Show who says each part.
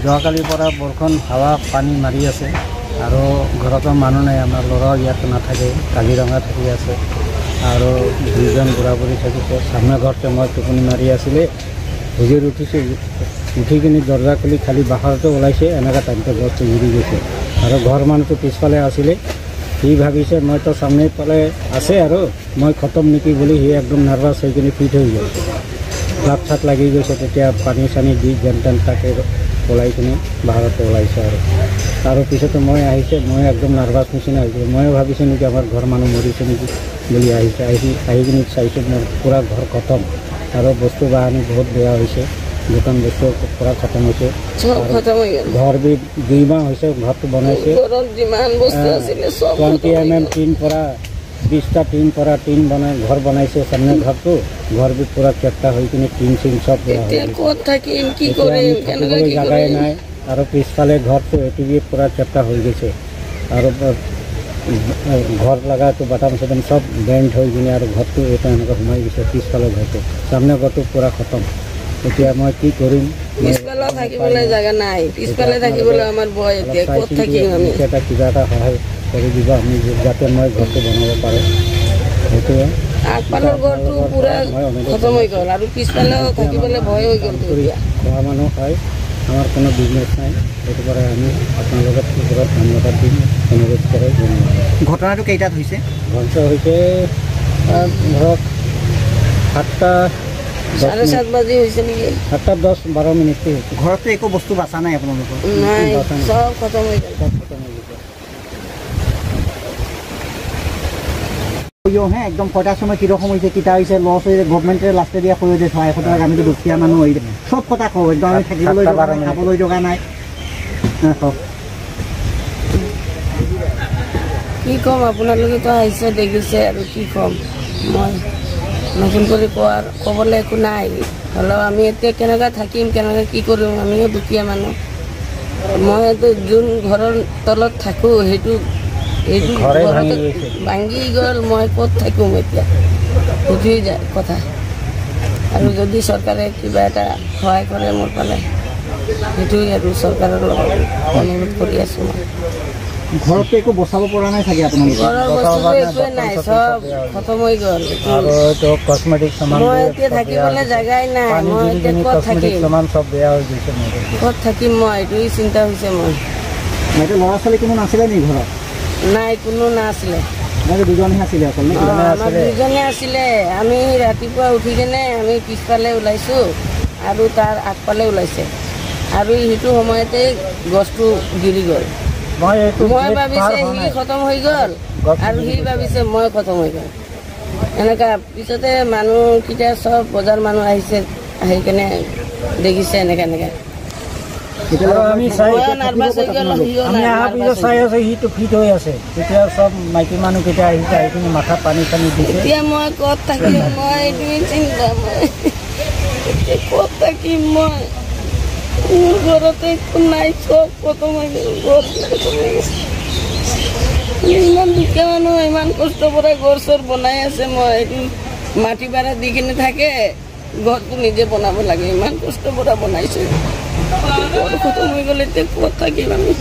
Speaker 1: যোৱাকালিৰ পৰা বৰষুণ হাৱা পানী মাৰি আছে আৰু ঘৰতো মানুহ নাই। আমাৰ ল'ৰাও ইয়াত নাথাকে, কাজিৰঙা থাকি আছে আৰু দুজন বুঢ়া বুঢ়ী থাকিছে। সামনে ঘৰতে মই টোপনি মাৰি আছিলে, হুজুৰ উঠিছোঁ, উঠি কিনি দৰ্জা খুলি খালি বাহিৰতে ওলাইছে, এনেকুৱা টাইমতে গছটো উৰি গৈছে আৰু ঘৰ মানুহটো পিছফালে আছিলে। সি ভাবিছে মইতো সামনে ফালে আছে আৰু মই খতম নেকি বুলি সি একদম নাৰ্ভাছ হৈ কিনি ফিট হৈ গ'ল। লাভ চাট লাগি গৈছে, তেতিয়া পানী চানী দি যেন তেন তাকে ওলাই কিনি বাহিৰতে ওলাইছে আৰু তাৰপিছতে মই আহিছে, মই একদম নাৰ্ভাছ নিচিনা হৈছিলোঁ। ময়ো ভাবিছোঁ নেকি আমাৰ ঘৰ মানুহ মৰিছে নেকি বুলি আহিছে। আহি কিনি চাইছোঁ মোৰ পূৰা ঘৰ খতম আৰু বস্তু বাহানি বহুত বেয়া হৈছে, দোকান বস্তু পূৰা খতম হৈছে। ঘৰ বি 2 মাহ হৈছে ঘৰটো বনাইছে। 20 mm টিন পৰা 20টা টিন পৰা টিন বনাই ঘৰ বনাইছে। সামনে ঘৰটো ঘৰ বি পূৰা চেপ্টা হৈ কিনে টিন চিন চব থাকিবলৈ জাগাই নাই আৰু পিছফালে ঘৰটো এইটো বি পূৰা চেপ্টা হৈ গৈছে আৰু ঘৰ লগাটো বাটাম চাটাম চব বেণ্ড হৈ কিনে আৰু ঘৰটো এটা এনেকৈ সোমাই গৈছে। পিছফালে ঘৰটো সামনে ঘৰটো পূৰা খতম। এতিয়া মই কি কৰিম?
Speaker 2: পিছফালে থাকিবলৈ জাগা নাই, পিছফালে থাকিবলৈ আমাৰ ভয়। এতিয়া ক'ত থাকিম আমি?
Speaker 1: এটা কিবা এটা সহায় কৰি দিব আমি, যাতে মই ঘৰটো বনাব পাৰোঁ। সেইটোৱে
Speaker 2: আগফালৰ ঘৰটো পূৰা খতম হৈ গ'ল আৰু পিছফালেও থাকিবলৈ ভয় হৈ গ'ল।
Speaker 1: খোৱা মানুহ হয়, আমাৰ কোনো বিজনেছ নাই, সেইটো পৰা আমি আপোনালোকৰ ওপৰত ধন্যবাদ দিম, অনুৰোধ কৰে।
Speaker 3: ঘটনাটো কেইটাত হৈছে?
Speaker 1: ঘটনা হৈছে ধৰক 7টা
Speaker 2: 7:30 বাজি হৈছে নেকি?
Speaker 1: 7টা 10-12 মিনিটতে হৈছে।
Speaker 3: ঘৰতো একো বস্তু বাচা নাই আপোনালোকৰ?
Speaker 2: নাই, চব খতম হৈ গ'ল।
Speaker 3: হ্যাঁ একদম কটার সময় কীরকম হয়েছে কিতা হয়েছে লস হয়েছে গভর্নমেন্টের লাস্টে দিয়া কই যে 6 টাকা আমি তো দুখিয়া মানুষ হয়ে সব কথা কব একদম আমি থাকিবলৈ খাবলৈ জগা নাই।
Speaker 2: কি কম, আপোনালোকে তো আহিছে দেখিছে আৰু কি কম, মই নতুন কৰি ক'বলৈ একো নাই। হ'লেও আমি এতিয়া কেনেকৈ থাকিম, কেনেকৈ কি কৰিম, আমিও দুখীয়া মানুহ। মইতো যোন ঘৰৰ তলত থাকোঁ সেইটো ভাঙি গ'ল, মই ক'ত থাকিম এতিয়া? সেইটোৱেই যায় কথা। আৰু যদি চৰকাৰে কিবা এটা সহায় কৰে মোৰ ফালে, সেইটোৱেই আৰু চৰকাৰৰ লগত অনুৰোধ কৰি আছোঁ মই।
Speaker 3: ঘৰতো একো বচাব পৰা নাই চাগে আপোনালোকে?
Speaker 2: ঘৰৰ বস্তু একোৱে নাই, চব খতম হৈ গ'ল। মই এতিয়া থাকিবলৈ জাগাই নাই, মই এতিয়া ক'ত থাকিম? ক'ত থাকিম মই, এইটোৱেই চিন্তা হৈছে মোৰ।
Speaker 3: ল'ৰা ছোৱালী কোনো নাছিলে নেকি ঘৰত?
Speaker 2: নাই, কোনো নাছিলে।
Speaker 3: দুজনহে আছিলে অকল?
Speaker 2: আমাৰ দুজনে আছিলে। আমি ৰাতিপুৱা উঠি কেনে আমি পিছফালে ওলাইছোঁ আৰু তাৰ আগফালে ওলাইছে আৰু সেইটো সময়তে গছটো গিৰি গ'ল। মই ভাবিছে সি খতম হৈ গ'ল আৰু সি ভাবিছে মই খতম হৈ গ'ল। এনেকুৱা পিছতে মানুহকেইটা চব বজাৰ মানুহ আহিছে, আহি কেনে দেখিছে এনেকৈ এনেকৈ।
Speaker 1: আমি চাই আছো সিটো ফিট হৈ আছে, তেতিয়া চব মাইকী মানুহকেইটা আহিছে, আহি কিনে মাথাত পানী চানী দিছে।
Speaker 2: এতিয়া মই ক'ত থাকিম? মই এইটোৱেই চিন্তা, মই ক'ত থাকিম? মই মোৰ ঘৰতে একো নাই, চব খতম হৈ গ'ল। ইমান দুখীয়া মানুহ, ইমান কষ্ট কৰি ঘৰ চৰ বনাই আছে। মই এইটো মাটি ভাড়া দি কিনে থাকে, ঘৰটো নিজে বনাব লাগে, ইমান কষ্ট কৰি বনাইছে। খতম হৈ গ'লে এতিয়া ক'ত থাকিম আমি?